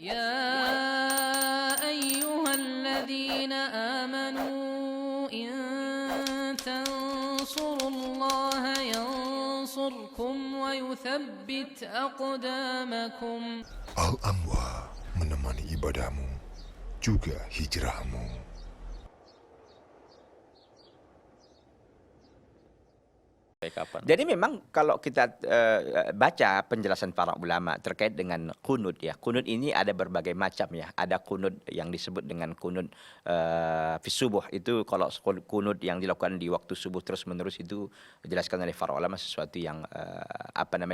يا أيها الذين آمنوا إن تنصروا الله ينصركم ويثبت أقدامكم. Al-Anwar menemani ibadahmu, juga hijrahmu. Kapan? Jadi memang kalau kita baca penjelasan para ulama terkait dengan kunut ya, kunut ini ada berbagai macam ya. Ada kunut yang disebut dengan kunut fi subuh, itu kalau kunut yang dilakukan di waktu subuh terus menerus itu dijelaskan oleh para ulama sesuatu yang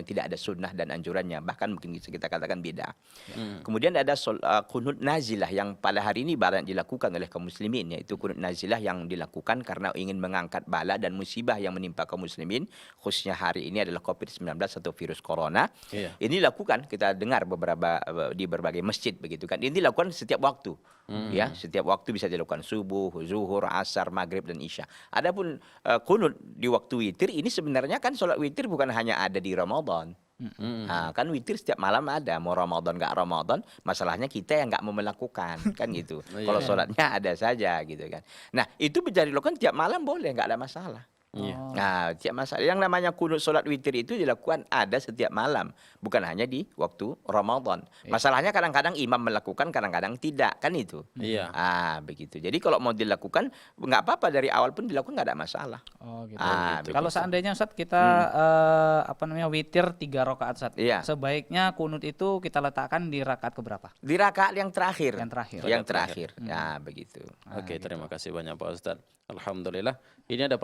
tidak ada sunnah dan anjurannya, bahkan mungkin bisa kita katakan bid'ah. Kemudian ada kunut nazilah yang pada hari ini banyak dilakukan oleh kaum muslimin, yaitu kunut nazilah yang dilakukan karena ingin mengangkat bala dan musibah yang menimpa kaum muslimin, khususnya hari ini adalah COVID-19 atau virus corona. Iya. Ini dilakukan, kita dengar di berbagai masjid begitu kan. Ini dilakukan setiap waktu. Ya, setiap waktu bisa dilakukan subuh, zuhur, asar, maghrib dan isya. Adapun kunut di waktu witir ini sebenarnya kan sholat witir bukan hanya ada di Ramadan. Nah, kan witir setiap malam ada, mau Ramadan nggak Ramadan, masalahnya kita yang nggak mau melakukan kan gitu. Kalau sholatnya ada saja gitu kan. Nah, itu bisa dilakukan tiap malam boleh, nggak ada masalah. Nah, tiap masalah yang namanya kunut sholat witir itu dilakukan ada setiap malam, bukan hanya di waktu Ramadan. Masalahnya kadang-kadang imam melakukan, kadang-kadang tidak, kan itu. Iya. Begitu. Jadi kalau mau dilakukan nggak apa-apa, dari awal pun dilakukan nggak ada masalah. Oh gitu. Begitu. Kalau seandainya Ustaz kita witir 3 rakaat Ustaz. Iya. Sebaiknya kunut itu kita letakkan di rakaat keberapa? Di rakaat yang terakhir. Yang terakhir. Ya, begitu. Oke, terima kasih banyak Pak Ustadz. Alhamdulillah. Ini ada